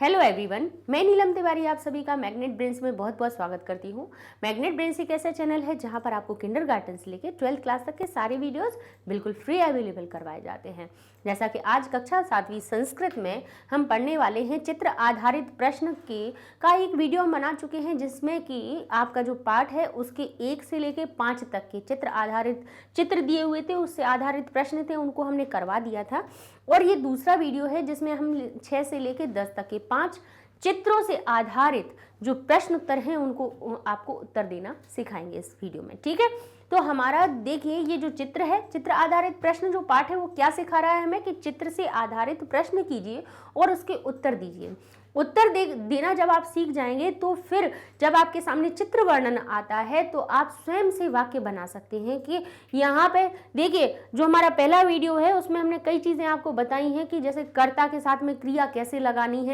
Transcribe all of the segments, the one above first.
Hello everyone, मैं नीलम तिवारी आप सभी का मैग्नेट ब्रेन्स में बहुत बहुत स्वागत करती हूँ। मैग्नेट ब्रेन्स एक ऐसा चैनल है जहाँ पर आपको किंडरगार्टन से लेकर 12th क्लास तक के सारे वीडियोस बिल्कुल फ्री अवेलेबल करवाए जाते हैं। जैसा कि आज कक्षा 7वीं संस्कृत में हम पढ़ने वाले हैं चित्र आधारित प्रश्न का एक वीडियो हम बना चुके हैं, जिसमें कि आपका जो पाठ है उसके 1 से लेकर 5 तक के चित्र आधारित चित्र दिए हुए थे, उससे आधारित प्रश्न थे, उनको हमने करवा दिया था। और ये दूसरा वीडियो है जिसमें हम 6 से लेकर 10 तक के 5 चित्रों से आधारित जो प्रश्न उत्तर हैं उनको आपको उत्तर देना सिखाएंगे इस वीडियो में। ठीक है, तो हमारा देखिए ये जो चित्र है, चित्र आधारित प्रश्न जो पाठ है वो क्या सिखा रहा है हमें कि चित्र से आधारित प्रश्न कीजिए और उसके उत्तर दीजिए। उत्तर देना जब आप सीख जाएंगे तो फिर जब आपके सामने चित्र वर्णन आता है तो आप स्वयं से वाक्य बना सकते हैं। कि यहाँ पे देखिए जो हमारा पहला वीडियो है उसमें हमने कई चीज़ें आपको बताई हैं कि जैसे कर्ता के साथ में क्रिया कैसे लगानी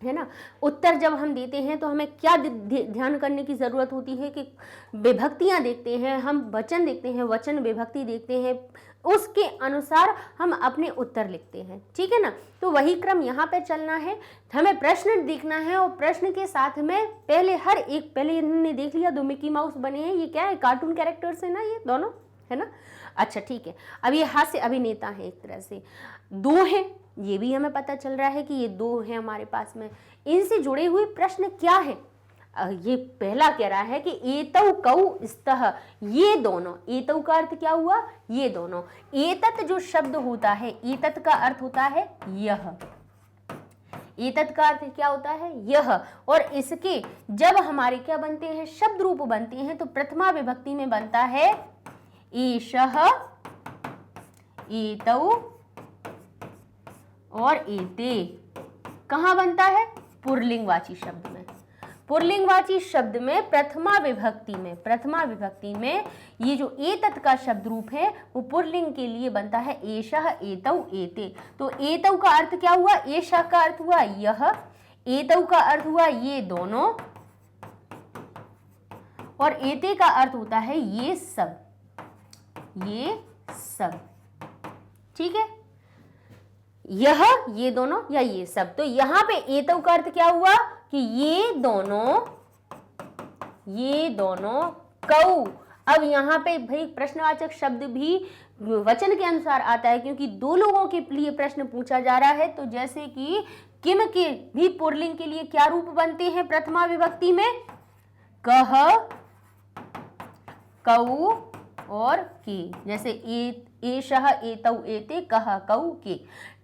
है ना। उत्तर जब हम देते हैं तो हमें क्या ध्यान करने की ज़रूरत होती है कि विभक्तियाँ देखते हैं, हम वचन देखते हैं, वचन विभक्ति देखते हैं, उसके अनुसार हम अपने उत्तर लिखते हैं। ठीक है ना, तो वही क्रम यहाँ पे चलना है। हमें प्रश्न देखना है और प्रश्न के साथ में पहले इन्होंने देख लिया 2 मिकी माउस बने हैं, ये क्या है, कार्टून कैरेक्टर्स है ना, ये दोनों है ना। अच्छा ठीक है, अब ये हास्य अभिनेता है, एक तरह से 2 हैं, ये भी हमें पता चल रहा है कि ये 2 हैं हमारे पास में। इनसे जुड़े हुए प्रश्न क्या है, ये पहला कह रहा है कि एतौ कौ स्तः, ये दोनों, एतौ का अर्थ क्या हुआ, ये दोनों। एतत् जो शब्द होता है, एतत् का अर्थ होता है यह, एतत् का अर्थ क्या होता है यह, और इसके जब हमारे क्या बनते हैं, शब्द रूप बनते हैं, तो प्रथमा विभक्ति में बनता है एषः, एतौ और एते। कहाँ बनता है, पुल्लिंगवाची शब्द में। पुल्लिंगवाची शब्द में प्रथमा विभक्ति में ये जो एतत् का शब्द रूप है वो पुल्लिंग के लिए बनता है एषः, एतौ, एते। तो एतौ का अर्थ क्या हुआ, एषः का अर्थ हुआ यह, एतौ का अर्थ हुआ ये दोनों, और एते का अर्थ होता है ये सब, ये सब। ठीक है, यह, ये दोनों या ये सब। तो यहां पे एतौ का अर्थ क्या हुआ कि ये दोनों कौ। अब यहाँ पे भाई प्रश्नवाचक शब्द भी वचन के अनुसार आता है, क्योंकि 2 लोगों के लिए प्रश्न पूछा जा रहा है। तो जैसे कि किम के भी पुल्लिंग के लिए क्या रूप बनते हैं प्रथमा विभक्ति में, कह, कौ और के। जैसे एषः, एतौ, एते, कह, कौ, के।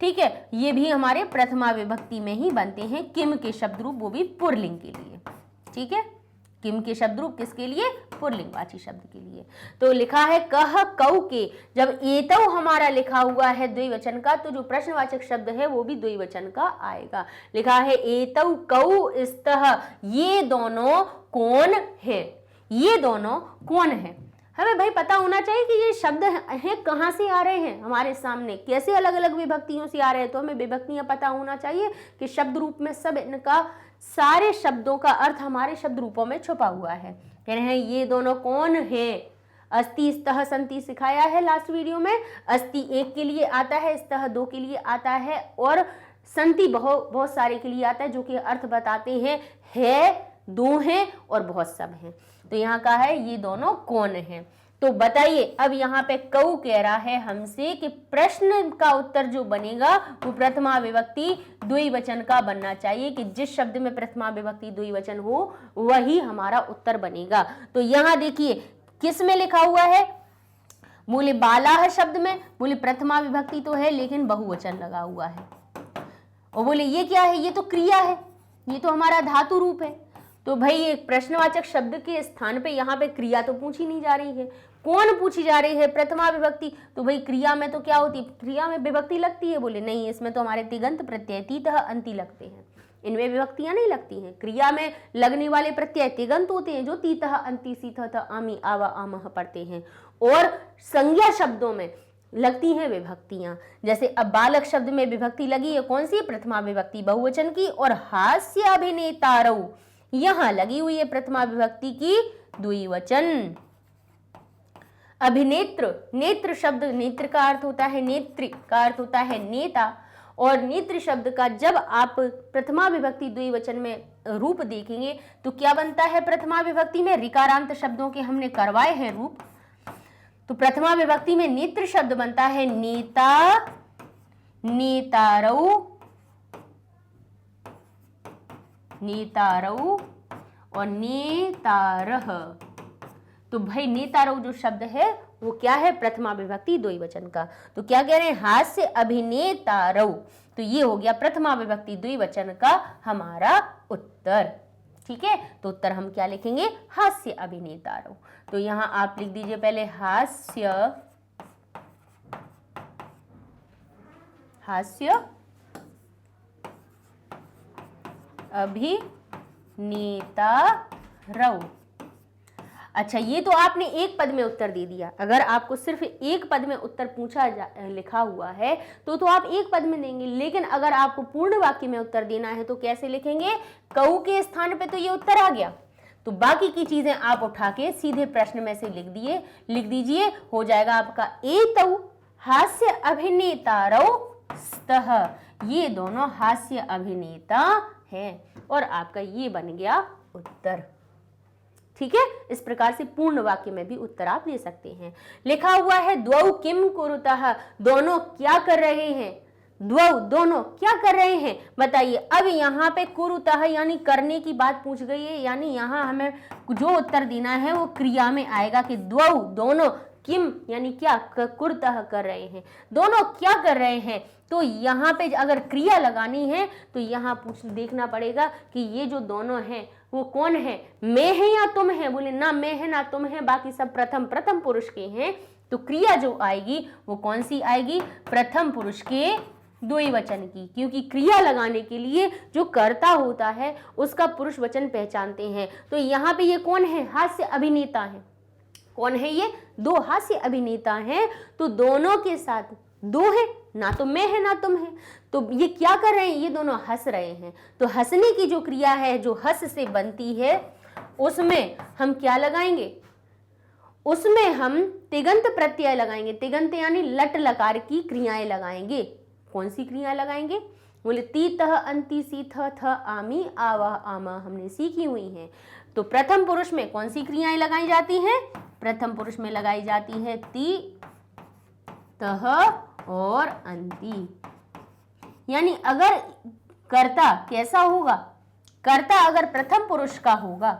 ठीक है, ये भी हमारे प्रथमा विभक्ति में ही बनते हैं। किम के शब्द रूप वो भी पुल्लिंग के लिए। ठीक है, किम के शब्द रूप किसके लिए, पुल्लिंगवाची शब्द के लिए। तो लिखा है कह, कौ, के। जब एतौ हमारा लिखा हुआ है द्विवचन का, तो जो प्रश्नवाचक शब्द है वो भी द्विवचन का आएगा। लिखा है एतौ कौ स्तः, ये दोनों कौन है, ये दोनों कौन है। हमें भाई पता होना चाहिए कि ये शब्द हैं कहाँ से आ रहे हैं हमारे सामने, कैसे अलग अलग विभक्तियों से आ रहे हैं। तो हमें विभक्तियां पता होना चाहिए कि शब्द रूप में सब इनका सारे शब्दों का अर्थ हमारे शब्द रूपों में छुपा हुआ है। कह रहे हैं ये दोनों कौन है। अस्ति, स्तः, संति सिखाया है लास्ट वीडियो में। अस्ति 1 के लिए आता है, स्तः 2 के लिए आता है, और संति बहुत सारे के लिए आता है, जो कि अर्थ बताते हैं है, 2 हैं और बहुत सब हैं। तो यहाँ का है ये दोनों कौन हैं। तो बताइए, अब यहाँ पे कौ कह रहा है हमसे कि प्रश्न का उत्तर जो बनेगा वो प्रथमा विभक्ति द्विवचन का बनना चाहिए, कि जिस शब्द में प्रथमा विभक्ति द्विवचन हो वही हमारा उत्तर बनेगा। तो यहाँ देखिए किस में लिखा हुआ है, मूल्य बालाह शब्द में मूल्य प्रथमा विभक्ति तो है लेकिन बहुवचन लगा हुआ है। और बोले ये क्या है, ये तो क्रिया है, ये तो हमारा धातु रूप है। तो भाई एक प्रश्नवाचक शब्द के स्थान पे यहाँ पे क्रिया तो पूछी नहीं जा रही है, कौन पूछी जा रही है, प्रथमा विभक्ति। तो भाई क्रिया में तो क्या होती है, क्रिया में विभक्ति लगती है। बोले नहीं, इसमें तो हमारे तिगंत प्रत्यय तीतः अंति लगते हैं, इनमें विभक्तियां नहीं लगती हैं। क्रिया में लगने वाले प्रत्यय तिगंत होते हैं, जो तीतः अंति सीतः आमी आवा आमह पढ़ते हैं। और संज्ञा शब्दों में लगती हैं विभक्तियां। जैसे अब बालक शब्द में विभक्ति लगी है, कौन सी, प्रथमा विभक्ति बहुवचन की। और हास्य अभिनेतारौ, यहां लगी हुई है प्रथमा विभक्ति की द्विवचन। अभिनेत्र, नेत्र शब्द, नेत्र का अर्थ होता है नेत्री, का अर्थ होता है नेता, और नेत्र शब्द का जब आप प्रथमा विभक्ति द्विवचन में रूप देखेंगे तो क्या बनता है प्रथमा विभक्ति में, ऋकारांत शब्दों के हमने करवाए हैं रूप। तो प्रथमा विभक्ति में नेत्र शब्द बनता है नेता, नेतारौ, नेतारौ और नेतारः। तो भाई नेतारौ जो शब्द है वो क्या है, प्रथमा विभक्ति द्विवचन का। तो क्या कह रहे हैं, हास्य अभिनेतारौ। तो ये हो गया प्रथमा विभक्ति द्विवचन का हमारा उत्तर। ठीक है, तो उत्तर हम क्या लिखेंगे, हास्य अभिनेतारौ। तो यहां आप लिख दीजिए पहले हास्य, हास्य अभिनेतारौ। अच्छा, ये तो आपने एक पद में उत्तर दे दिया। अगर आपको सिर्फ एक पद में उत्तर पूछा लिखा हुआ है तो आप एक पद में देंगे, लेकिन अगर आपको पूर्ण वाक्य में उत्तर देना है तो कैसे लिखेंगे, कऊ के स्थान पे तो ये उत्तर आ गया, तो बाकी की चीजें आप उठा के सीधे प्रश्न में से लिख दीजिए, हो जाएगा आपका एतौ हास्य अभिनेतारौ स्तः। ये दोनों हास्य अभिनेता हैं और आपका ये बन गया उत्तर। ठीक है, इस प्रकार से पूर्ण वाक्य में भी उत्तर आप दे सकते हैं। लिखा हुआ है द्वौ किम कुरुतः, दोनों क्या कर रहे हैं, द्वौ दोनों क्या कर रहे हैं बताइए। अब यहाँ पे कुरुतः यानी करने की बात पूछ गई है, यानी यहाँ हमें जो उत्तर देना है वो क्रिया में आएगा कि द्वौ दोनों, किम यानी क्या, कुरुतः कर रहे हैं, दोनों क्या कर रहे हैं। तो यहाँ पे अगर क्रिया लगानी है तो यहाँ देखना पड़ेगा कि ये जो दोनों हैं वो कौन है, मैं है या तुम है। बोले ना मैं है ना तुम है, बाकी सब प्रथम पुरुष के हैं। तो क्रिया जो आएगी वो कौन सी आएगी, प्रथम पुरुष के द्विवचन की, क्योंकि क्रिया लगाने के लिए जो कर्ता होता है उसका पुरुष वचन पहचानते हैं। तो यहाँ पे ये कौन है, हास्य अभिनेता है। कौन है ये, दो हास्य अभिनेता हैं। तो दोनों के साथ दो है, ना तो मैं है ना तुम है। तो ये क्या कर रहे हैं, ये दोनों हंस रहे हैं। तो हंसने की जो क्रिया है जो हंस से बनती है उसमें हम क्या लगाएंगे, उसमें हम तिगंत प्रत्यय लगाएंगे। तिगंत यानी लट लकार की क्रियाएं लगाएंगे। कौन सी क्रिया लगाएंगे, बोले तीतः अंति सीथ थ आमी आवाह आमा हमने सीखी हुई हैं। तो प्रथम पुरुष में कौन सी क्रियाएं लगाई जाती हैं, प्रथम पुरुष में लगाई जाती है ती, तह और अंति। यानी अगर कर्ता कैसा होगा, कर्ता अगर प्रथम पुरुष का होगा,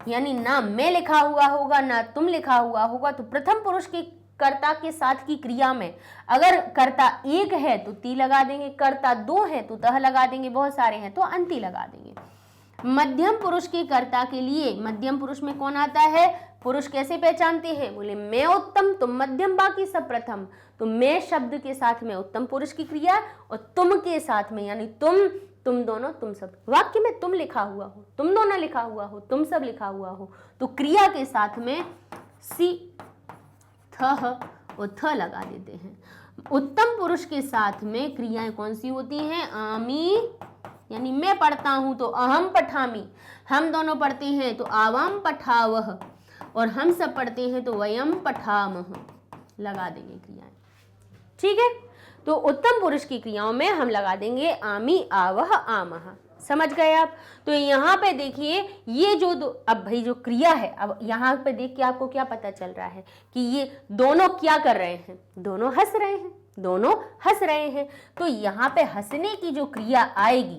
यानी ना मैं लिखा हुआ होगा ना तुम लिखा हुआ होगा, तो प्रथम पुरुष के कर्ता के साथ की क्रिया में अगर कर्ता एक है तो ती लगा देंगे, कर्ता दो है तो तह लगा देंगे, बहुत सारे हैं तो अंति लगा देंगे। मध्यम पुरुष के कर्ता के लिए मध्यम पुरुष में कौन आता है, पुरुष कैसे पहचानते हैं, बोले मैं उत्तम तुम मध्यम बाकी सब प्रथम। तो मैं शब्द के साथ में उत्तम पुरुष की क्रिया और तुम के साथ में यानी तुम दोनों तुम सब, वाक्य में तुम लिखा हुआ हो, तुम दोनों लिखा हुआ हो, तुम सब लिखा हुआ हो, तो क्रिया के साथ में सी थह और थ लगा देते हैं। उत्तम पुरुष के साथ में क्रियाएं कौन सी होती हैं, आमी यानी मैं पढ़ता हूं तो अहम पठामी, हम दोनों पढ़ते हैं तो आवाम पठावह, और हम सब पढ़ते हैं तो वयम पठामह, लगा देंगे क्रियाएं। ठीक है, तो उत्तम पुरुष की क्रियाओं में हम लगा देंगे आमी आवह आमह। समझ गए आप। तो यहाँ पे देखिए ये जो अब भाई जो क्रिया है, अब यहाँ पे देख के आपको क्या पता चल रहा है कि ये दोनों क्या कर रहे हैं, दोनों हंस रहे हैं, दोनों हंस रहे हैं। तो यहाँ पे हंसने की जो क्रिया आएगी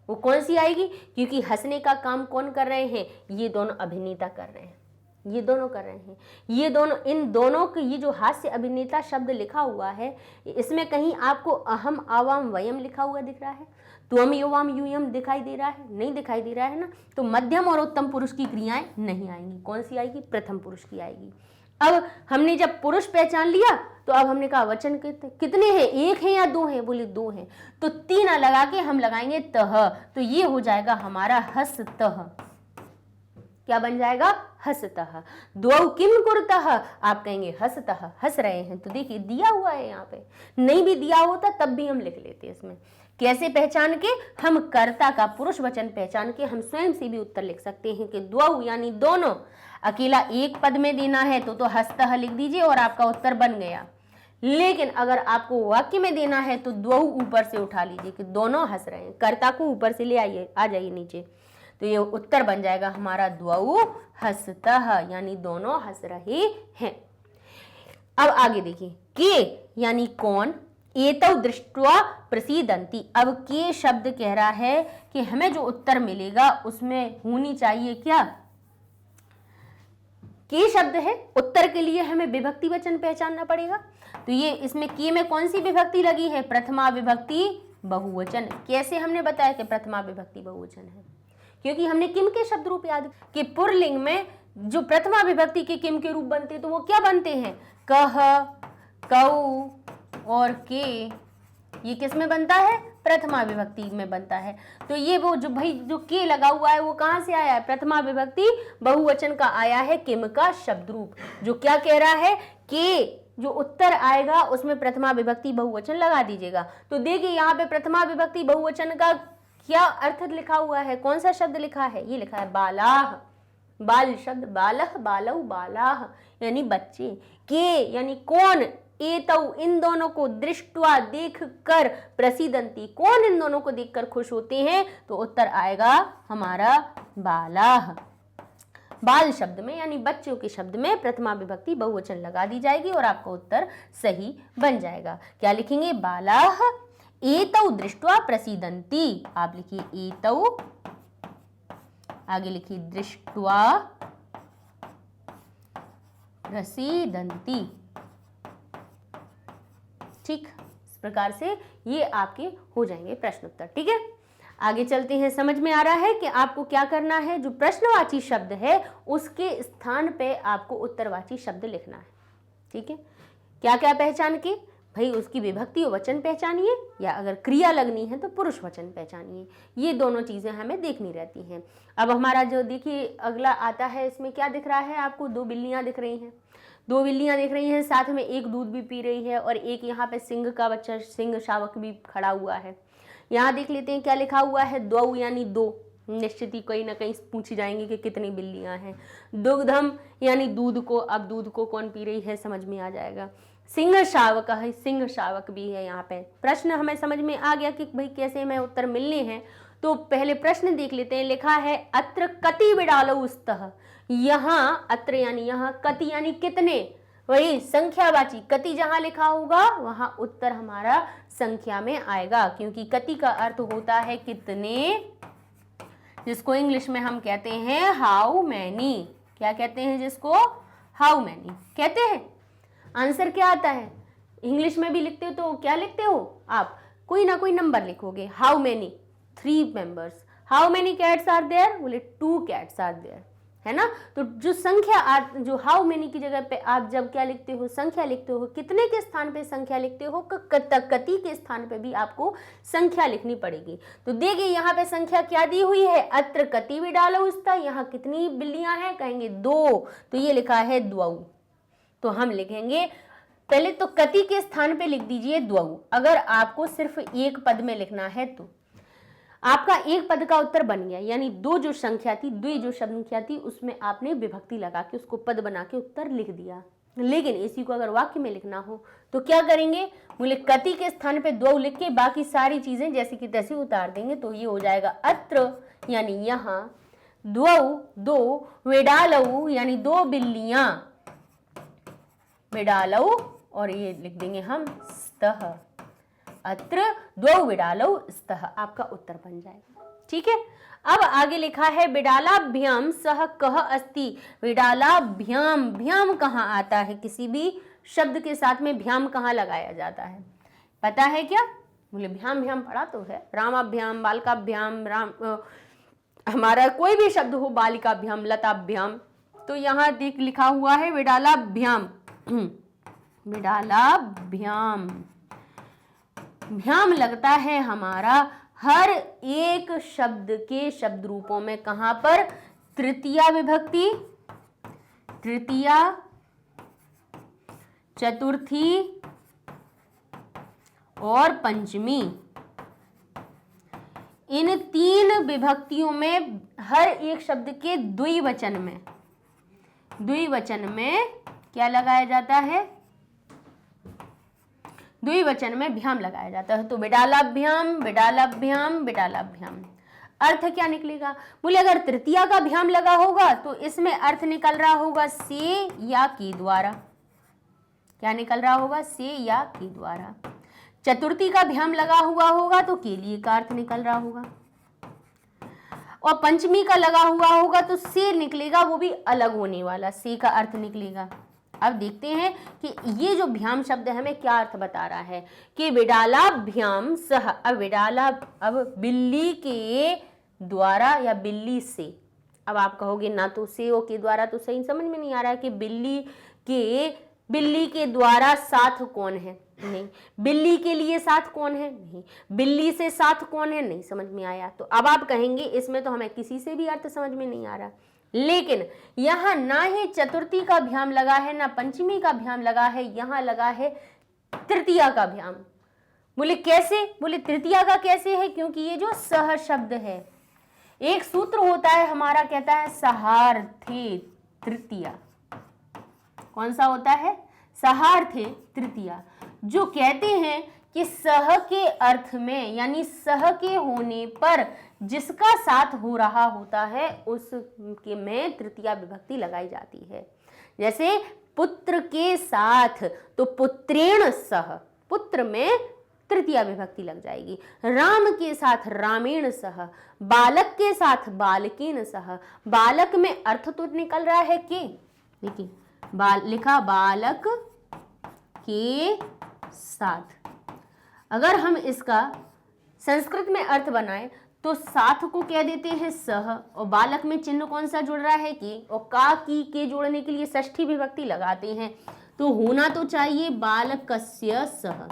वो कौन सी आएगी, क्योंकि हंसने का काम कौन कर रहे हैं, ये दोनों अभिनेता कर रहे हैं, ये दोनों कर रहे हैं। ये दोनों, इन दोनों के ये जो हास्य अभिनेता शब्द लिखा हुआ है इसमें कहीं आपको अहम आवाम वयम लिखा हुआ दिख रहा है, त्वम युवाम यूयम दिखाई दे रहा है, नहीं दिखाई दे रहा है ना। तो मध्यम और उत्तम पुरुष की क्रियाएं नहीं आएंगी, कौन सी आएगी, प्रथम पुरुष की आएगी। अब हमने जब पुरुष पहचान लिया तो अब हमने कहा वचन कितने हैं, एक है या दो हैं, बोले दो हैं, तो तीन लगा के हम लगाएंगे तह। तो ये हो जाएगा हमारा हसतः। क्या बन जाएगा, हसतः। द्वौ किम कुरुतः, आप कहेंगे हसतः, हंस रहे हैं। तो देखिए दिया हुआ है यहाँ पे, नहीं भी दिया होता तब भी हम लिख लेते इसमें। कैसे पहचान के, हम कर्ता का पुरुष वचन पहचान के हम स्वयं से भी उत्तर लिख सकते हैं कि द्वौ यानी दोनों। अकेला एक पद में देना है तो हस्तः लिख दीजिए और आपका उत्तर बन गया। लेकिन अगर आपको वाक्य में देना है तो द्वौ ऊपर से उठा लीजिए कि दोनों हंस रहे हैं, कर्ता को ऊपर से ले आइए, आ जाइए नीचे, तो ये उत्तर बन जाएगा हमारा द्वौ हंसतः, यानी दोनों हंस रहे हैं। अब आगे देखिए, के यानी कौन, एतौ दृष्ट्वा प्रसीदन्ति। अब के शब्द कह रहा है कि हमें जो उत्तर मिलेगा उसमें होनी चाहिए क्या, के शब्द है, उत्तर के लिए हमें विभक्ति वचन पहचानना पड़ेगा। तो ये इसमें के में कौन सी विभक्ति लगी है, प्रथमा विभक्ति बहुवचन। कैसे हमने बताया कि प्रथमा विभक्ति बहुवचन है, क्योंकि हमने किम के शब्द रूप याद कि पुरलिंग में जो प्रथमा विभक्ति के किम के रूप बनते तो वो क्या बनते हैं, कह, कऊ और के। ये किस में बनता है, प्रथमा विभक्ति में बनता है। तो ये वो जो भाई जो के लगा हुआ है वो कहाँ से आया है, प्रथमा विभक्ति बहुवचन का आया है किम का शब्द रूप, जो क्या कह रहा है के जो उत्तर आएगा उसमें प्रथमा विभक्ति बहुवचन लगा दीजिएगा। तो देखिए यहाँ पे प्रथमा विभक्ति बहुवचन का क्या अर्थ लिखा हुआ है, कौन सा शब्द लिखा है, ये लिखा है बालाह, बाल शब्द, बालह, बालऊ, बालाह यानी बच्चे, के यानी कौन, एतौ इन दोनों को दृष्टवा देख कर, प्रसीदंती कौन इन दोनों को देखकर खुश होते हैं, तो उत्तर आएगा हमारा बालाह। बाल शब्द में यानी बच्चों के शब्द में प्रथमा विभक्ति बहुवचन लगा दी जाएगी और आपका उत्तर सही बन जाएगा। क्या लिखेंगे, बालाह एतौ दृष्ट्वा प्रसीदन्ति। आप लिखिए एतौ, आगे लिखिए दृष्ट्वा प्रसीदन्ति। ठीक, इस प्रकार से ये आपके हो जाएंगे प्रश्न उत्तर। ठीक है, आगे चलते हैं। समझ में आ रहा है कि आपको क्या करना है, जो प्रश्नवाची शब्द है उसके स्थान पे आपको उत्तरवाची शब्द लिखना है। ठीक है, क्या क्या पहचान के, भाई उसकी विभक्ति और वचन पहचानिए, या अगर क्रिया लगनी है तो पुरुष वचन पहचानिए। ये दोनों चीजें हमें देखनी रहती हैं। अब हमारा जो देखिए अगला आता है, इसमें क्या दिख रहा है आपको, दो बिल्लियां दिख रही हैं, दो बिल्लियां दिख रही हैं, साथ में एक दूध भी पी रही है और एक यहाँ पे सिंह का बच्चा, सिंह शावक भी खड़ा हुआ है। यहाँ देख लेते हैं क्या लिखा हुआ है, द्वौ यानी दो, निश्चित ही कहीं ना कहीं पूछी जाएंगी कि कितनी बिल्लियां हैं। दुग्धम यानी दूध को, अब दूध को कौन पी रही है समझ में आ जाएगा। सिंह शावक है, सिंह शावक भी है। यहाँ पे प्रश्न हमें समझ में आ गया कि भाई कैसे हमें उत्तर मिलने हैं। तो पहले प्रश्न देख लेते हैं। लिखा है अत्र कति बिडालौ स्तः। यहाँ अत्र यानी यहाँ, कति यानी कितने, वही संख्यावाची कति जहां लिखा होगा वहां उत्तर हमारा संख्या में आएगा, क्योंकि कति का अर्थ होता है कितने, जिसको इंग्लिश में हम कहते हैं हाउ मैनी। क्या कहते हैं जिसको, हाउ मैनी कहते हैं। आंसर क्या आता है, इंग्लिश में भी लिखते हो तो क्या लिखते हो आप, कोई ना कोई नंबर लिखोगे। How many, 3 members. How many cats are there, बोले 2 कैट्स आर देयर, है ना। तो जो संख्या, जो हाउ मेनी की जगह पे आप जब क्या लिखते हो, संख्या लिखते हो, कितने के स्थान पे संख्या लिखते हो, कति के स्थान पे भी आपको संख्या लिखनी पड़ेगी। तो देखिए यहाँ पे संख्या क्या दी हुई है, अत्र कति बिडालौ स्तः, यहाँ कितनी बिल्लियां हैं, कहेंगे 2, तो ये लिखा है द्वौ। तो हम लिखेंगे पहले तो कति के स्थान पे लिख दीजिए द्वौ। अगर आपको सिर्फ एक पद में लिखना है तो आपका एक पद का उत्तर बन गया, यानी दो जो संख्या थी, द्वि जो संख्या थी, उसमें आपने विभक्ति लगा के उसको पद बना के उत्तर लिख दिया। लेकिन इसी को अगर वाक्य में लिखना हो तो क्या करेंगे, बोले कति के स्थान पे द्वौ लिख के बाकी सारी चीजें जैसे कि तैसे उतार देंगे। तो ये हो जाएगा अत्र यानी यहाँ, द्वौ दो, बिडालौ यानी 2 बिल्लियां, बिडालौ, और ये लिख देंगे हम स्तः, अत्र द्वौ बिडालौ स्तः, आपका उत्तर बन जाएगा। ठीक है, अब आगे लिखा है बिडालाभ्याम सह कह अस्ति। बिडालाभ्याम, भ्याम कहाँ आता है, किसी भी शब्द के साथ में भ्याम कहाँ लगाया जाता है, पता है क्या, बोले भ्याम भ्याम पढ़ा तो है, रामाभ्याम, बालकाभ्याम, राम हमारा कोई भी शब्द हो, बालिकाभ्याम, लताभ्याम। तो यहाँ देख लिखा हुआ है बिडालाभ्याम, बिडालाभ्याम, भ्याम लगता है हमारा हर एक शब्द के शब्द रूपों में, कहां पर, तृतीया विभक्ति, तृतीया, चतुर्थी और पंचमी, इन 3 विभक्तियों में हर एक शब्द के द्विवचन में, द्विवचन में क्या लगाया जाता है, द्विवचन में भ्याम लगाया जाता है। तो बिडालाभ्याम, बिडालाभ्याम, बिडालाभ्याम, अर्थ क्या निकलेगा? बोले अगर तृतीया का भ्याम लगा होगा तो इसमें अर्थ निकल रहा होगा से या के द्वारा। क्या निकल रहा होगा? से या के द्वारा। चतुर्थी का भ्याम लगा हुआ होगा तो के लिए का अर्थ निकल रहा होगा, और पंचमी का लगा हुआ होगा तो से निकलेगा, वो भी अलग होने वाला से का अर्थ निकलेगा। अब देखते हैं कि ये जो भ्याम शब्द है हमें क्या अर्थ बता रहा है कि बिडालाभ्याम सह। अब बिल्ली के द्वारा या बिल्ली से। अब आप कहोगे ना तो से और के द्वारा तो सही समझ में नहीं आ रहा है कि बिल्ली के द्वारा साथ कौन है? नहीं। बिल्ली के लिए साथ कौन है? नहीं। बिल्ली से साथ कौन है? नहीं समझ में आया। तो अब आप कहेंगे इसमें तो हमें किसी से भी अर्थ समझ में नहीं आ रहा, लेकिन यहां ना ही चतुर्थी का भ्याम लगा है ना पंचमी का भ्याम लगा है, यहां लगा है तृतीया का भ्याम। बोले कैसे? बोले तृतीया का कैसे है? क्योंकि ये जो सह शब्द है, एक सूत्र होता है हमारा, कहता है सहार्थे तृतीया। कौन सा होता है? सहार्थे तृतीया, जो कहते हैं कि सह के अर्थ में यानी सह के होने पर जिसका साथ हो रहा होता है उसके में तृतीया विभक्ति लगाई जाती है। जैसे पुत्र के साथ तो पुत्रेण सह, पुत्र में तृतीया विभक्ति लग जाएगी। राम के साथ रामेण सह, बालक के साथ बालकेन सह। बालक में अर्थ तो निकल रहा है के, देखिए लिखा बालक के साथ। अगर हम इसका संस्कृत में अर्थ बनाए तो साथ को कह देते हैं सह, और बालक में चिन्ह कौन सा जुड़ रहा है कि, और का की के जोड़ने के लिए षष्ठी विभक्ति लगाते हैं। तो होना तो चाहिए बालकस्य सह।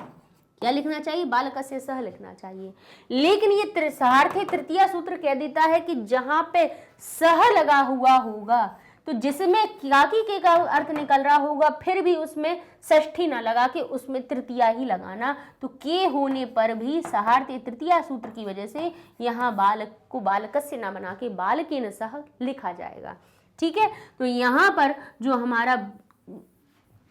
क्या लिखना चाहिए? बालकस्य सह लिखना चाहिए। लेकिन ये सहार्थे तृतीया सूत्र कह देता है कि जहां पे सह लगा हुआ होगा तो जिसमें काकी के का अर्थ निकल रहा होगा फिर भी उसमें षष्ठी ना लगा के उसमें तृतीया ही लगाना। तो के होने पर भी सहार्थे तृतीया सूत्र की वजह से यहाँ बालक को बालकस्य ना बना के बालकेन सह लिखा जाएगा। ठीक है, तो यहाँ पर जो हमारा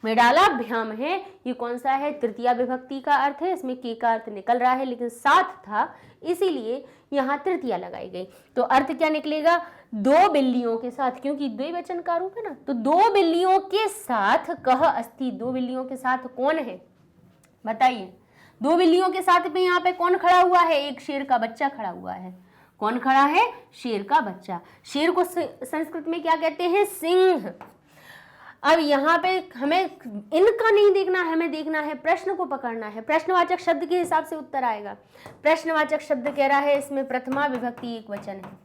बिडालाभ्याम है ये कौन सा है? तृतीया विभक्ति का अर्थ है, इसमें के का अर्थ निकल रहा है लेकिन साथ था इसीलिए यहाँ तृतीया लगाई गई। तो अर्थ क्या निकलेगा? दो बिल्लियों के साथ, क्योंकि द्विवचन का रूप है ना, तो दो बिल्लियों के साथ कह अस्ति। दो बिल्लियों के साथ कौन है बताइए? दो बिल्लियों के साथ में यहाँ पे कौन खड़ा हुआ है? एक शेर का बच्चा खड़ा हुआ है। कौन खड़ा है? शेर का बच्चा। शेर को संस्कृत में क्या कहते हैं? सिंह। अब यहाँ पे हमें इनका नहीं देखना है, हमें देखना है प्रश्न को पकड़ना है। प्रश्नवाचक शब्द के हिसाब से उत्तर आएगा। प्रश्नवाचक शब्द कह रहा है इसमें प्रथमा विभक्ति एक वचन है।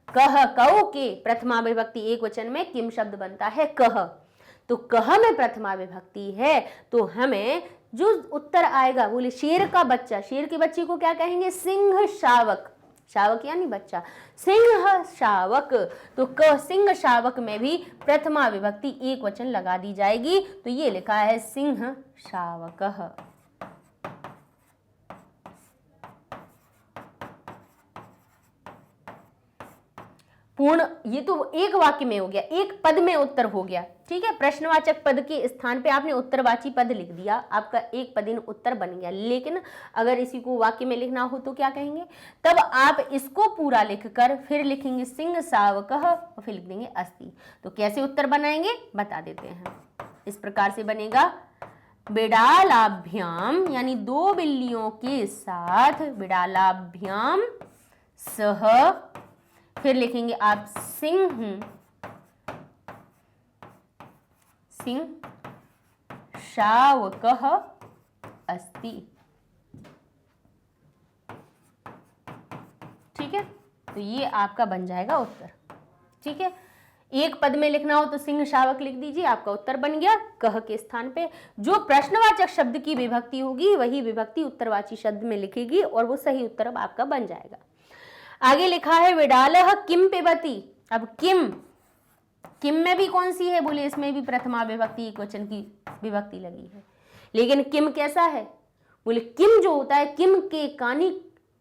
कह कौ के प्रथमा विभक्ति एक वचन में किम शब्द बनता है? कह। तो कह में प्रथमा विभक्ति है तो हमें जो उत्तर आएगा, बोले शेर का बच्चा। शेर के बच्चे को क्या कहेंगे? सिंह शावक। शावक यानी बच्चा, सिंह शावक। तो क सिंह शावक में भी प्रथमा विभक्ति एक वचन लगा दी जाएगी। तो ये लिखा है सिंह शावकः। पूर्ण, ये तो एक वाक्य में हो गया, एक पद में उत्तर हो गया। ठीक है, प्रश्नवाचक पद के स्थान पे आपने उत्तरवाची पद लिख दिया, आपका एक पदिन उत्तर बन गया। लेकिन अगर इसी को वाक्य में लिखना हो तो क्या कहेंगे? तब आप इसको पूरा लिखकर फिर लिखेंगे सिंह शावकः और फिर लिख देंगे अस्ति। तो कैसे उत्तर बनाएंगे बता देते हैं। इस प्रकार से बनेगा बिडालाभ्याम यानी दो बिल्लियों के साथ, बिडालाभ्याम सह, फिर लिखेंगे आप सिंह शावकः अस्ति। ठीक है, तो ये आपका बन जाएगा उत्तर। ठीक है, एक पद में लिखना हो तो सिंह शावक लिख दीजिए, आपका उत्तर बन गया। कह के स्थान पे जो प्रश्नवाचक शब्द की विभक्ति होगी वही विभक्ति उत्तरवाची शब्द में लिखेगी और वो सही उत्तर अब आपका बन जाएगा। आगे लिखा है विडालः किम पिबति। अब किम में भी कौन सी है? बोले इसमें भी प्रथमा विभक्ति एक वचन की विभक्ति लगी है। लेकिन किम कैसा है? बोले किम जो होता है,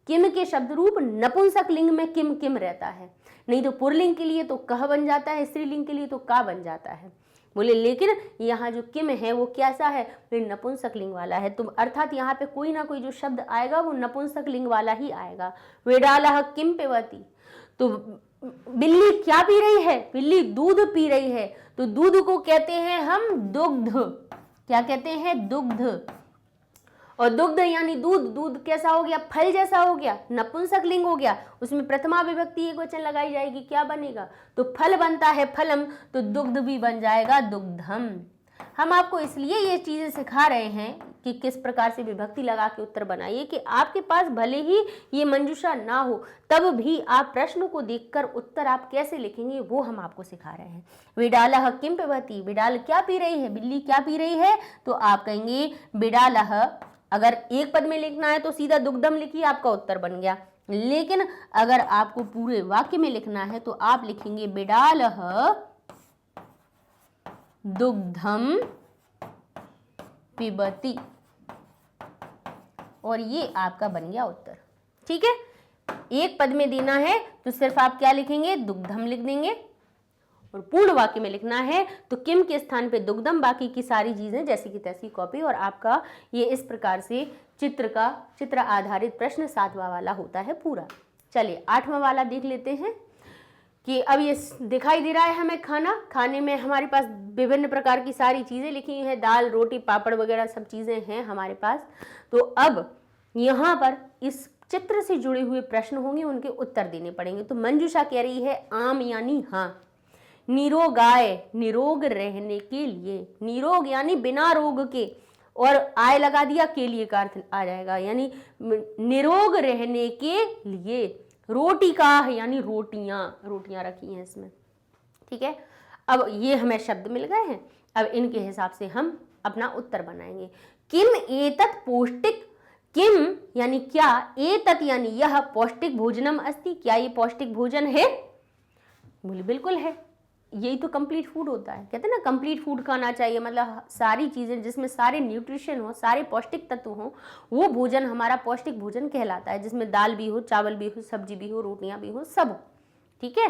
किम के शब्द रूप नपुंसक लिंग में किम रहता है। नहीं तो पुरलिंग के लिए तो कह बन जाता है, स्त्रीलिंग के लिए तो का बन जाता है। बोले लेकिन यहाँ जो किम है वो कैसा है, नपुंसक लिंग वाला है। तो अर्थात यहाँ पे कोई ना कोई जो शब्द आएगा वो नपुंसक लिंग वाला ही आएगा। विडालः किम पिबति, तो बिल्ली क्या पी रही है, बिल्ली दूध पी रही है, तो दूध को कहते हैं हम दुग्ध। क्या कहते हैं, दुग्ध। और दुग्ध यानी दूध, दूध कैसा हो गया, फल जैसा हो गया, नपुंसक लिंग हो गया, उसमें प्रथमा विभक्ति एकवचन लगाई जाएगी, क्या बनेगा, तो फल बनता है फलम, तो दुग्ध भी बन जाएगा दुग्धम। हम आपको इसलिए ये चीजें सिखा रहे हैं कि किस प्रकार से विभक्ति लगा के उत्तर बनाइए, कि आपके पास भले ही ये मंजूषा ना हो तब भी आप प्रश्न को देखकर उत्तर आप कैसे लिखेंगे वो हम आपको सिखा रहे हैं। विडालः किम पिबति, विडाल क्या पी रही है, बिल्ली क्या पी रही है, तो आप कहेंगे विडालः। अगर एक पद में लिखना है तो सीधा दुग्धम लिखिए, आपका उत्तर बन गया। लेकिन अगर आपको पूरे वाक्य में लिखना है तो आप लिखेंगे बिडालः दुग्धम पिबति, और ये आपका बन गया उत्तर। ठीक है, एक पद में देना है तो सिर्फ आप क्या लिखेंगे, दुग्धम लिख देंगे, और पूर्ण वाक्य में लिखना है तो किम के स्थान पे दुग्धम, बाकी की सारी चीजें जैसी की तैसी कॉपी। और आपका ये इस प्रकार से चित्र आधारित प्रश्न 7वां वाला होता है पूरा। चलिए 8वां वाला देख लेते हैं कि अब ये दिखाई दे रहा है हमें खाने में हमारे पास विभिन्न प्रकार की सारी चीजें लिखी हुई हैं, दाल रोटी पापड़ वगैरह सब चीजें हैं हमारे पास। तो अब यहाँ पर इस चित्र से जुड़े हुए प्रश्न होंगे, उनके उत्तर देने पड़ेंगे। तो मंजूषा कह रही है आम यानी हाँ, निरोगाय निरोग रहने के लिए, निरोग यानी बिना रोग के, और आय लगा दिया के लिए का अर्थ आ जाएगा, यानी निरोग रहने के लिए। रोटी का यानी रोटियां रखी हैं इसमें। ठीक है, अब ये हमें शब्द मिल गए हैं, अब इनके हिसाब से हम अपना उत्तर बनाएंगे। किम एतत् पौष्टिक, किम यानी क्या, एतत् यानी यह, पौष्टिक भोजनम अस्ति, क्या ये पौष्टिक भोजन है, बोले बिल्कुल है, यही तो कंप्लीट फूड होता है। कहते हैं ना कंप्लीट फूड खाना चाहिए, मतलब सारी चीजें जिसमें सारे न्यूट्रिशन हो, सारे पौष्टिक तत्व हो, वो भोजन हमारा पौष्टिक भोजन कहलाता है, जिसमें दाल भी हो, चावल भी हो, सब्जी भी हो, रोटियां भी हो, सब हो। ठीक है,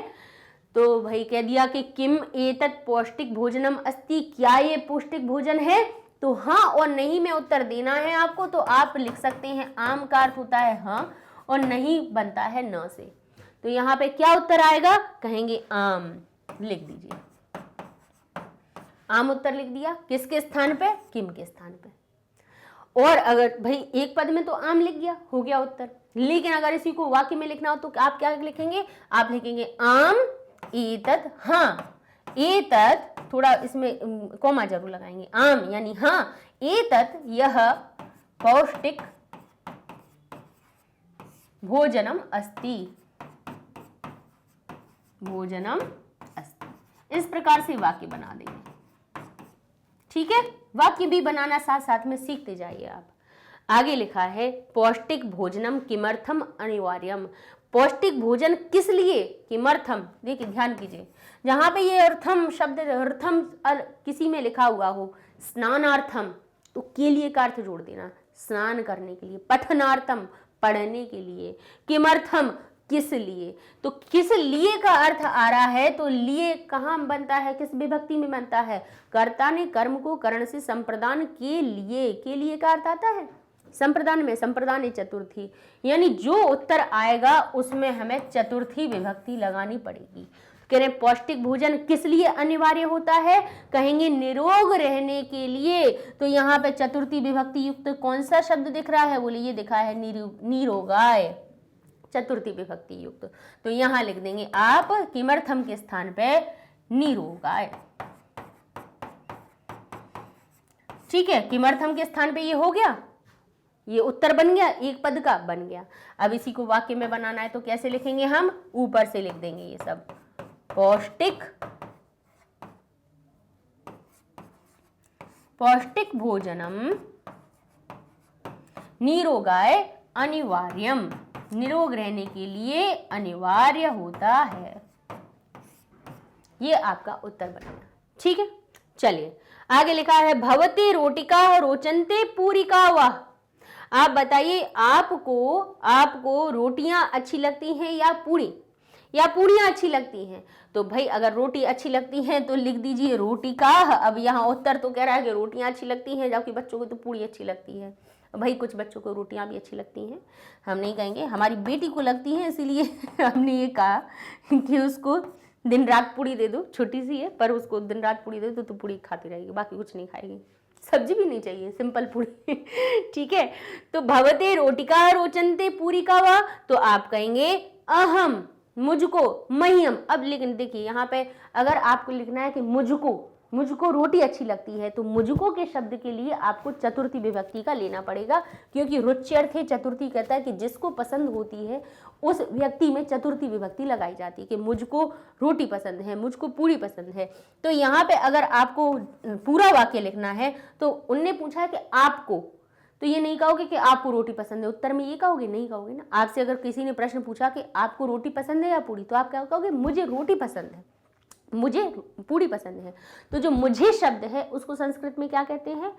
तो भाई कह दिया कि किम एतत् पौष्टिक भोजनम अस्ति, क्या ये पौष्टिक भोजन है, तो हाँ और नहीं में उत्तर देना है आपको। तो आप लिख सकते हैं आम का अर्थ होता है हाँ, और नहीं बनता है न से। तो यहाँ पे क्या उत्तर आएगा, कहेंगे आम, लिख दीजिए आम उत्तर लिख दिया। किसके स्थान पे, किम के स्थान पे। और अगर भाई एक पद में तो आम लिख गया, हो गया उत्तर। लेकिन अगर इसी को वाक्य में लिखना हो तो आप क्या लिखेंगे, आप लिखेंगे आम एतत् हाँ, एतत् थोड़ा इसमें कॉमा जरूर लगाएंगे, आम यानी हाँ, एतत् यह पौष्टिक भोजनम अस्ति, भोजनम अस्ति। इस प्रकार से वाक्य बना देंगे। ठीक है, वाक्य भी बनाना साथ साथ में सीखते जाइए आप। आगे लिखा है पौष्टिक भोजनम किमर्थम अनिवार्यम, पौष्टिक भोजन किस लिए, किमर्थम। देखिए ध्यान कीजिए, जहां पे ये अर्थम शब्द, अर्थम किसी में लिखा हुआ हो, स्नानार्थम, तो के लिए का अर्थ जोड़ देना, स्नान करने के लिए, पठनार्थम पढ़ने के लिए, किमर्थम किस लिए। तो किस लिए का अर्थ आ रहा है, तो लिए कहाँ बनता है, किस विभक्ति में बनता है, कर्ता ने कर्म को करण से संप्रदान के लिए का अर्थ आता है संप्रदान में, संप्रदान चतुर्थी, यानी जो उत्तर आएगा उसमें हमें चतुर्थी विभक्ति लगानी पड़ेगी। कह रहे पौष्टिक भोजन किस लिए अनिवार्य होता है, कहेंगे निरोग रहने के लिए। तो यहाँ पे चतुर्थी विभक्ति युक्त कौन सा शब्द दिख रहा है, बोले ये दिखा है निरोगाय, चतुर्थी विभक्ति युक्त। तो यहां लिख देंगे आप किमर्थम के स्थान पे निरोगाय। ठीक है, किमर्थम के स्थान पे ये हो गया, ये उत्तर बन गया, एक पद का बन गया। अब इसी को वाक्य में बनाना है तो कैसे लिखेंगे, हम ऊपर से लिख देंगे ये सब, पौष्टिक भोजनम निरोगाय अनिवार्यम, निरोग रहने के लिए अनिवार्य होता है। ये आपका उत्तर बनेगा। ठीक है, चलिए आगे लिखा है भवते रोटिका रोचन्ते पूरिका वाह। आप बताइए आपको रोटियां अच्छी लगती हैं या पूरी, या पूड़ियाँ अच्छी लगती हैं? तो भाई अगर रोटी अच्छी लगती है तो लिख दीजिए रोटी का। अब यहाँ उत्तर तो कह रहा है कि रोटियाँ अच्छी लगती हैं, जबकि बच्चों को तो पूड़ी अच्छी लगती है। भाई कुछ बच्चों को रोटियाँ भी अच्छी लगती हैं, हम नहीं कहेंगे, हमारी बेटी को लगती हैं, इसीलिए हमने ये कहा कि उसको दिन रात पूड़ी दे दो। छोटी सी है पर उसको दिन रात पूड़ी दे दो तो पूड़ी खाती रहेगी, बाकी कुछ नहीं खाएगी, सब्जी भी नहीं चाहिए, सिंपल पूड़ी। ठीक है, तो भवते रोटिका रोचनते पूरी का वा, तो आप कहेंगे अहम, मुझको, मह्यम। अब लेकिन देखिए यहाँ पे अगर आपको लिखना है कि मुझको रोटी अच्छी लगती है, तो मुझको के शब्द के लिए आपको चतुर्थी विभक्ति का लेना पड़ेगा, क्योंकि रुच्यर्थे चतुर्थी कहता है कि जिसको पसंद होती है उस व्यक्ति में चतुर्थी विभक्ति लगाई जाती है, कि मुझको रोटी पसंद है, मुझको पूरी पसंद है। तो यहाँ पे अगर आपको पूरा वाक्य लिखना है तो उनने पूछा है कि आपको, तो ये नहीं कहोगे कि आपको रोटी पसंद है, उत्तर में ये कहोगे, नहीं कहोगे ना। आपसे अगर किसी ने प्रश्न पूछा कि आपको रोटी पसंद है या पूरी, तो आप क्या कहोगे, मुझे रोटी पसंद है, मुझे पूरी पसंद है। तो जो मुझे शब्द है उसको संस्कृत में क्या कहते हैं,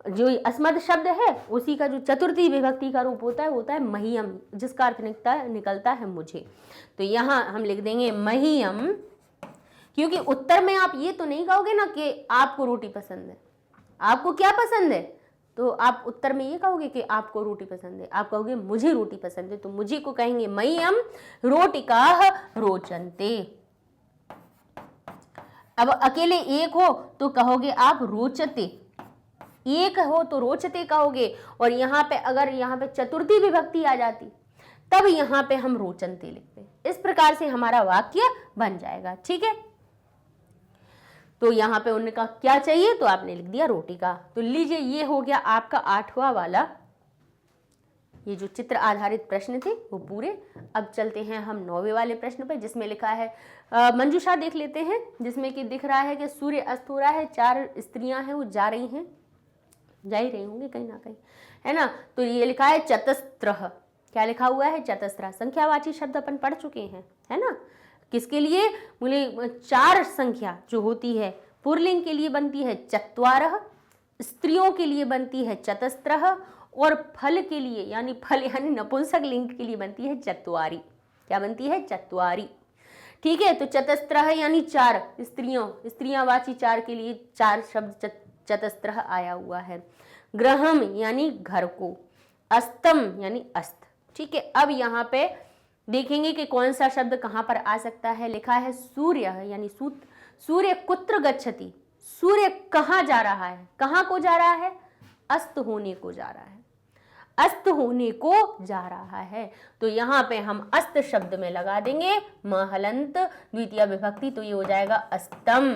जो अस्मद शब्द है उसी का जो चतुर्थी विभक्ति का रूप होता है मह्यम, जिसका अर्थ निकलता है मुझे। तो यहाँ हम लिख देंगे मह्यम, क्योंकि उत्तर में आप ये तो नहीं कहोगे ना कि आपको रोटी पसंद है, आपको क्या पसंद है, तो आप उत्तर में ये कहोगे कि आपको रोटी पसंद है, आप कहोगे मुझे रोटी पसंद है, तो मुझे को कहेंगे मह्यम रोटिकाः रोचन्ते। अब अकेले एक हो तो कहोगे आप रोचते, एक हो तो रोचते कहोगे, और यहाँ पे अगर यहाँ पे चतुर्थी विभक्ति आ जाती तब यहाँ पे हम रोचनते लिखते। इस प्रकार से हमारा वाक्य बन जाएगा। ठीक है, तो यहाँ पे उन्होंने कहा क्या चाहिए, तो आपने लिख दिया रोटी का। तो लीजिए ये हो गया आपका 8वां वाला, ये जो चित्र आधारित प्रश्न थे वो पूरे। अब चलते हैं हम 9वें वाले प्रश्न पे, जिसमें लिखा है मंजूषा देख लेते हैं, जिसमें कि दिख रहा है कि सूर्य अस्त हो रहा है, 4 स्त्रियां हैं वो जा रही हैं, जा ही रही होंगी कहीं ना कहीं, है ना। तो ये लिखा है चतस्त्रः, क्या लिखा हुआ है, चतस्त्रः, संख्यावाची शब्द अपन पढ़ चुके हैं, है ना। किसके लिए, बोले 4 संख्या जो होती है पुरलिंग के लिए बनती है चत्वारः, स्त्रियों के लिए बनती है चतस्त्रः, और फल के लिए यानी फल यानी नपुंसक लिंग के लिए बनती है चत्वारी। क्या बनती है, चत्वारी। ठीक है, तो चतस्त्रः यानी 4 स्त्रियावाची 4 के लिए 4 शब्द चतस्त्रः आया हुआ है। ग्रहम यानी घर को, अस्तम यानी अस्त। ठीक है, अब यहाँ पे देखेंगे कि कौन सा शब्द कहाँ पर आ सकता है। लिखा है सूर्य यानी सूर्य कुत्र गच्छति, सूर्य कहाँ जा रहा है, कहाँ को जा रहा है, अस्त होने को जा रहा है, अस्त होने को जा रहा है। तो यहाँ पे हम अस्त शब्द में लगा देंगे महलंत द्वितीय विभक्ति, तो ये हो जाएगा अस्तम।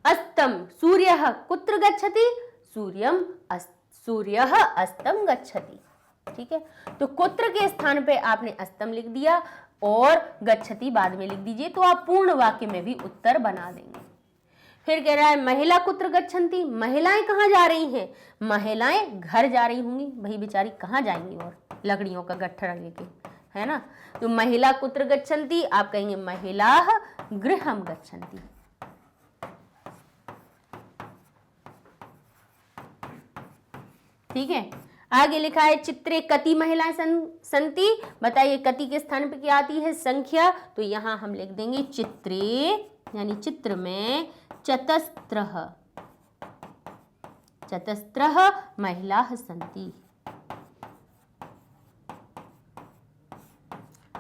अस्तम, सूर्यः कुत्र गच्छति, सूर्यः अस्तम गच्छति। ठीक है, तो कुत्र के स्थान पे आपने अस्तम लिख दिया और गच्छति बाद में लिख दीजिए, तो आप पूर्ण वाक्य में भी उत्तर बना देंगे। फिर कह रहा है महिला कुत्र गच्छन्ति, महिलाएं कहाँ जा रही हैं, महिलाएं घर जा रही होंगी, भाई बेचारी कहाँ जाएंगी और लकड़ियों का गट्ठर लेके, है ना। तो महिला कुत्र गच्छन्ति, आप कहेंगे महिलाः गृहं गच्छन्ति। ठीक है, आगे लिखा है चित्रे कति महिलाएं संति, बताइए कति के स्थान पे क्या आती है, संख्या। तो यहाँ हम लिख देंगे चित्रे यानी चित्र में चतस्त्रः, चतस्त्रः महिलाः संति।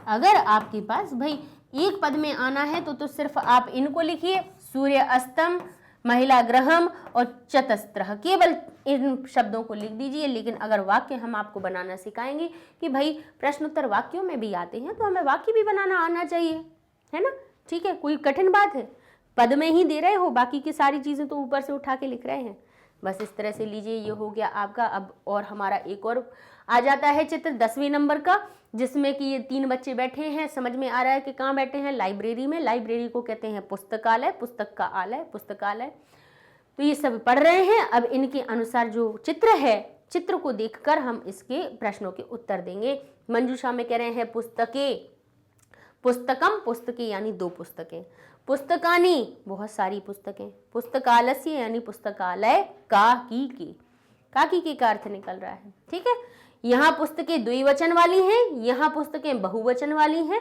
अगर आपके पास भाई एक पद में आना है तो सिर्फ आप इनको लिखिए, सूर्य अस्तम, महिला ग्रहम और चतस्त्रः, केवल इन शब्दों को लिख दीजिए। लेकिन अगर वाक्य हम आपको बनाना सिखाएंगे कि भाई प्रश्नोत्तर वाक्यों में भी आते हैं, तो हमें वाक्य भी बनाना आना चाहिए, है ना। ठीक है, कोई कठिन बात है, पद में ही दे रहे हो, बाकी की सारी चीज़ें तो ऊपर से उठा के लिख रहे हैं। बस इस तरह से लीजिए, ये हो गया आपका। अब और हमारा एक और आ जाता है चित्र 10वें नंबर का, जिसमें कि ये 3 बच्चे बैठे हैं। समझ में आ रहा है कि कहाँ बैठे हैं, लाइब्रेरी में। लाइब्रेरी को कहते हैं पुस्तकालय, पुस्तक का आलय, पुस्तकालय। तो ये सब पढ़ रहे हैं। अब इनके अनुसार जो चित्र है, चित्र को देखकर हम इसके प्रश्नों के उत्तर देंगे। मंजूषा में कह रहे हैं पुस्तके, पुस्तकम पुस्तके यानी 2 पुस्तकें, पुस्तकानि बहुत सारी पुस्तकें, पुस्तकालस्य यानी पुस्तकालय, काकी के का अर्थ निकल रहा है। ठीक है, यहाँ पुस्तकें द्विवचन वाली हैं, यहाँ पुस्तकें बहुवचन वाली हैं।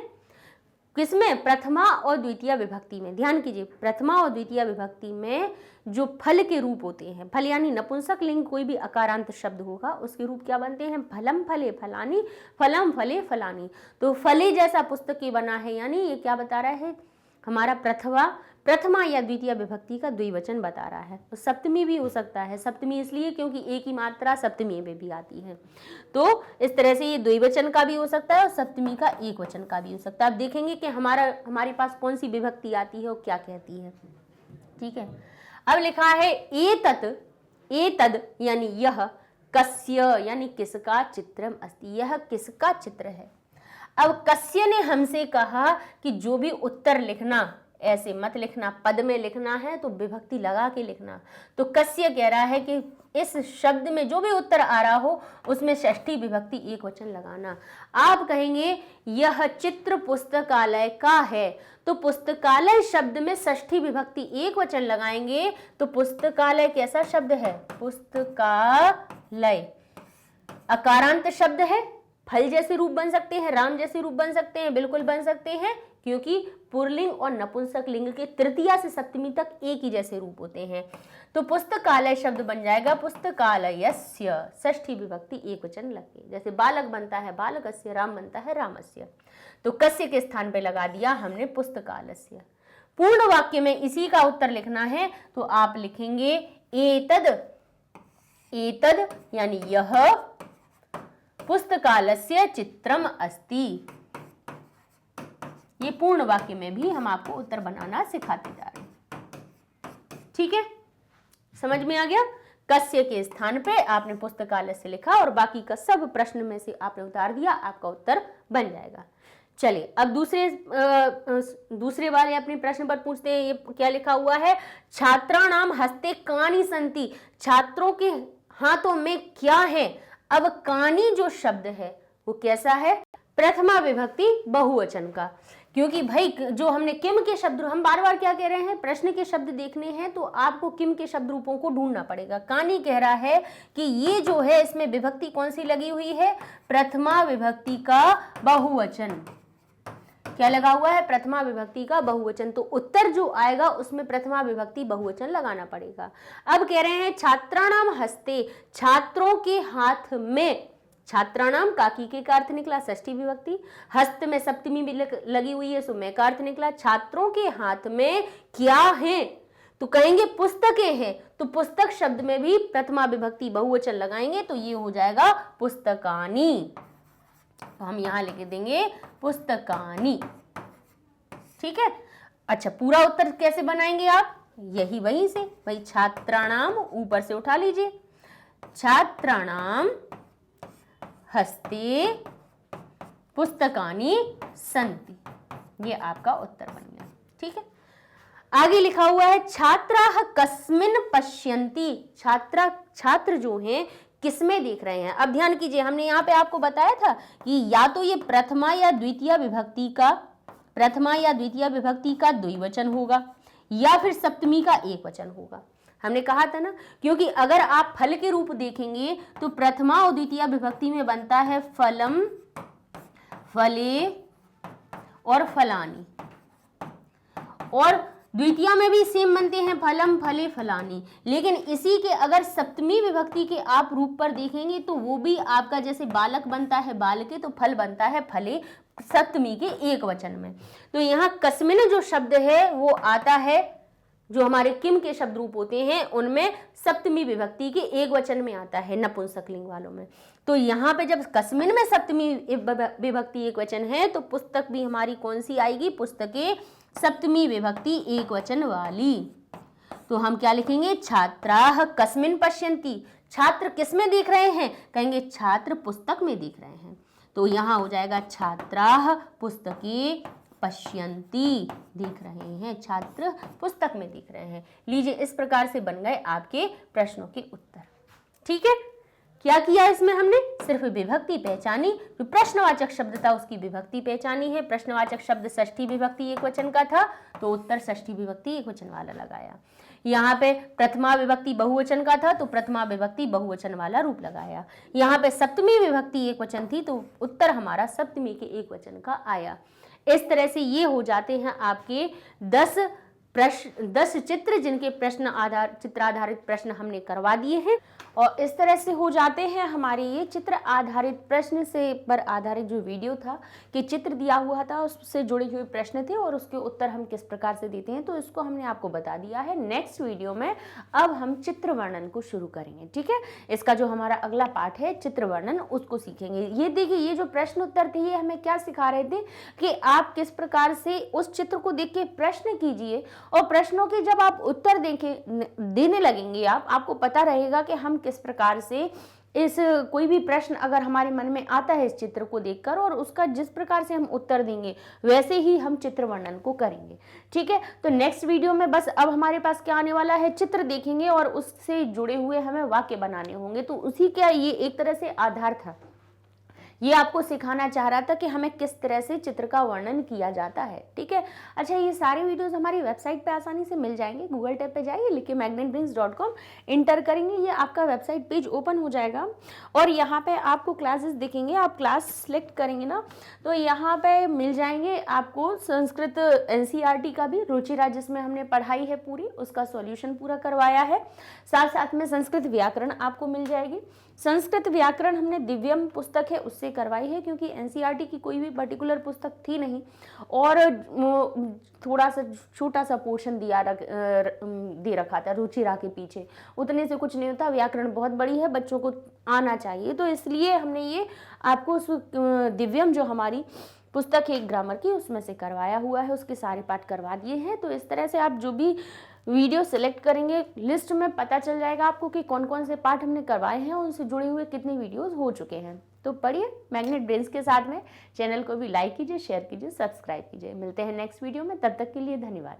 किसमें? प्रथमा और द्वितीय विभक्ति में। ध्यान कीजिए, प्रथमा और द्वितीय विभक्ति में जो फल के रूप होते हैं, फल यानी नपुंसक लिंग कोई भी अकारांत शब्द होगा उसके रूप क्या बनते हैं? फलम फले फलानी, फलम फले फलानी। तो फले जैसा पुस्तकें बना है, यानी ये क्या बता रहा है? हमारा प्रथमा या द्वितीय विभक्ति का द्विवचन बता रहा है। तो सप्तमी भी हो सकता है। सप्तमी इसलिए क्योंकि एक ही मात्रा सप्तमी में भी आती है, तो इस तरह से ये द्विवचन का भी हो सकता है और सप्तमी का एक वचन का भी हो सकता है। अब देखेंगे कि हमारे पास कौन सी विभक्ति आती है और क्या कहती है। ठीक है, अब लिखा है एतद यानी यह, कस्य यानी किसका, चित्रम अस्ति, यह किसका चित्र है। अब कस्य ने हमसे कहा कि जो भी उत्तर लिखना ऐसे मत लिखना, पद में लिखना है तो विभक्ति लगा के लिखना। तो कस्य कह रहा है कि इस शब्द में जो भी उत्तर आ रहा हो उसमें षष्ठी विभक्ति एक वचन लगाना। आप कहेंगे यह चित्र पुस्तकालय का है, तो पुस्तकालय शब्द में षष्ठी विभक्ति एक वचन लगाएंगे तो पुस्तकालय कैसा शब्द है? पुस्तकालय अकारांत शब्द है। फल जैसे रूप बन सकते हैं, राम जैसे रूप बन सकते हैं, बिल्कुल बन सकते हैं, क्योंकि पुल्लिंग और नपुंसक लिंग के तृतीया से सप्तमी तक एक ही जैसे रूप होते हैं। तो पुस्तकालय शब्द बन जाएगा पुस्तकालयस्य, षष्ठी विभक्ति एक वचन लगे। जैसे बालक बनता है बालकस्य, राम बनता है रामस्य। तो कस्य के स्थान पे लगा दिया हमने पुस्तकालस्य। पूर्ण वाक्य में इसी का उत्तर लिखना है तो आप लिखेंगे एतद यानी यह पुस्तकालस्य चित्रम अस्ति। ये पूर्ण वाक्य में भी हम आपको उत्तर बनाना सिखाते जा रहे हैं। ठीक है, समझ में आ गया? कस्य के स्थान पे आपने पुस्तकालय से लिखा और बाकी का सब प्रश्न में से आपने उतार दिया, आपका उत्तर बन जाएगा। चलिए अब दूसरे वाले अपने प्रश्न पर पूछते हैं। ये क्या लिखा हुआ है? छात्राणाम हस्ते कानि संति, छात्रों के हाथों में क्या है? अब कानि जो शब्द है वो कैसा है? प्रथमा विभक्ति बहुवचन का, क्योंकि भाई जो हमने किम के शब्द, हम बार बार क्या कह रहे हैं, प्रश्न के शब्द देखने हैं तो आपको किम के शब्द रूपों को ढूंढना पड़ेगा। कानी कह रहा है कि ये जो है इसमें विभक्ति कौन सी लगी हुई है? प्रथमा विभक्ति का बहुवचन। क्या लगा हुआ है? प्रथमा विभक्ति का बहुवचन। तो उत्तर जो आएगा उसमें प्रथमा विभक्ति बहुवचन लगाना पड़ेगा। अब कह रहे हैं छात्राणाम हस्ते, छात्रों के हाथ में, छात्राणाम काकी के का अर्थ निकला षष्ठी विभक्ति, हस्त में सप्तमी भी लगी हुई है सो मैं का अर्थ निकला। छात्रों के हाथ में क्या है? तो कहेंगे पुस्तकें हैं, तो पुस्तक शब्द में भी प्रथमा विभक्ति बहुवचन लगाएंगे तो ये हो जाएगा पुस्तकानि। तो हम यहां लिख देंगे पुस्तकानि। ठीक है, अच्छा पूरा उत्तर कैसे बनाएंगे आप? यही वहीं से, वही छात्राणाम ऊपर से उठा लीजिए, छात्राणाम हस्ते पुस्तकानि सन्ति, ये आपका उत्तर बन गया। ठीक है, आगे लिखा हुआ है छात्राः कस्मिन् पश्यन्ति, छात्र जो हैं किसमें देख रहे हैं। अब ध्यान कीजिए, हमने यहाँ पे आपको बताया था कि या तो ये प्रथमा या द्वितीय विभक्ति का द्विवचन होगा या फिर सप्तमी का एक वचन होगा। हमने कहा था ना, क्योंकि अगर आप फल के रूप देखेंगे तो प्रथमा और द्वितीय विभक्ति में बनता है फलम, फले और फलानी, और द्वितीय में भी सेम बनते हैं फलम, फले, फलानी। लेकिन इसी के अगर सप्तमी विभक्ति के आप रूप पर देखेंगे तो वो भी आपका जैसे बालक बनता है बालके, तो फल बनता है फले, सप्तमी के एक वचन में। तो यहाँ कस्मिन जो शब्द है वो आता है, जो हमारे किम के शब्द रूप होते हैं उनमें सप्तमी विभक्ति के एक वचन में आता है नपुंसक लिंग वालों में। तो यहाँ पे जब कस्मिन में सप्तमी विभक्ति एक वचन है तो पुस्तक भी हमारी कौन सी आएगी? पुस्तकें सप्तमी विभक्ति एक वचन वाली। तो हम क्या लिखेंगे? छात्राः कस्मिन् पश्यन्ति, छात्र किसमें देख रहे हैं? कहेंगे छात्र पुस्तक में देख रहे हैं। तो यहाँ हो जाएगा छात्राः पुस्तके पश्यन्ति, देख रहे हैं, छात्र पुस्तक में देख रहे हैं। लीजिए, इस प्रकार से बन गए आपके प्रश्नों के उत्तर। ठीक है, क्या किया इसमें हमने? सिर्फ विभक्ति पहचानी, जो प्रश्नवाचक शब्द था उसकी विभक्ति पहचानी है। प्रश्नवाचक शब्द षष्ठी विभक्ति एकवचन का था तो उत्तर षष्ठी विभक्ति एकवचन वाला लगाया। यहाँ पे प्रथमा विभक्ति बहुवचन का था तो प्रथमा विभक्ति बहुवचन वाला रूप लगाया। यहाँ पे सप्तमी विभक्ति एकवचन थी तो उत्तर हमारा सप्तमी के एकवचन का आया। इस तरह से ये हो जाते हैं आपके 10 चित्र, जिनके चित्र आधारित प्रश्न हमने करवा दिए हैं। और इस तरह से हो जाते हैं हमारे ये चित्र आधारित प्रश्न से पर आधारित जो वीडियो था कि चित्र दिया हुआ था उससे जुड़े हुए प्रश्न थे और उसके उत्तर हम किस प्रकार से देते हैं, तो इसको हमने आपको बता दिया है। नेक्स्ट वीडियो में अब हम चित्र वर्णन को शुरू करेंगे, ठीक है। इसका जो हमारा अगला पार्ट है चित्र वर्णन, उसको सीखेंगे। ये देखिए, ये जो प्रश्न उत्तर थे ये हमें क्या सिखा रहे थे कि आप किस प्रकार से उस चित्र को देख के प्रश्न कीजिए और प्रश्नों के जब आप उत्तर देने लगेंगे आपको पता रहेगा कि हम किस प्रकार से इस कोई भी प्रश्न अगर हमारे मन में आता है इस चित्र को देखकर और उसका जिस प्रकार से हम उत्तर देंगे वैसे ही हम चित्र वर्णन को करेंगे, ठीक है। तो नेक्स्ट वीडियो में बस अब हमारे पास क्या आने वाला है, चित्र देखेंगे और उससे जुड़े हुए हमें वाक्य बनाने होंगे। तो उसी का ये एक तरह से आधार था, ये आपको सिखाना चाह रहा था कि हमें किस तरह से चित्र का वर्णन किया जाता है, ठीक है। अच्छा, ये सारे वीडियोस हमारी वेबसाइट पे आसानी से मिल जाएंगे। गूगल टैब पे जाइए, लिखिए magnetbrains.com, इंटर करेंगे, ये आपका वेबसाइट पेज ओपन हो जाएगा और यहाँ पे आपको क्लासेस दिखेंगे। आप क्लास सेलेक्ट करेंगे ना तो यहाँ पे मिल जाएंगे आपको संस्कृत NCERT का भी रुचिरा, जिसमें हमने पढ़ाई है पूरी, उसका सॉल्यूशन पूरा करवाया है। साथ साथ में संस्कृत व्याकरण आपको मिल जाएगी। संस्कृत व्याकरण हमने दिव्यम पुस्तक है उससे करवाई है, क्योंकि NCERT की कोई भी पर्टिकुलर पुस्तक थी नहीं और थोड़ा सा छोटा सा पोर्शन दे रखा था रुचिरा के पीछे, उतने से कुछ नहीं होता। व्याकरण बहुत बड़ी है, बच्चों को आना चाहिए, तो इसलिए हमने ये आपको उस दिव्यम जो हमारी पुस्तक है ग्रामर की उसमें से करवाया हुआ है, उसके सारे पाठ करवा दिए हैं। तो इस तरह से आप जो भी वीडियो सेलेक्ट करेंगे लिस्ट में पता चल जाएगा आपको कि कौन कौन से पार्ट हमने करवाए हैं और उनसे जुड़े हुए कितने वीडियोस हो चुके हैं। तो पढ़िए मैग्नेट ब्रेन्स के साथ में। चैनल को भी लाइक कीजिए, शेयर कीजिए, सब्सक्राइब कीजिए। मिलते हैं नेक्स्ट वीडियो में, तब तक के लिए धन्यवाद।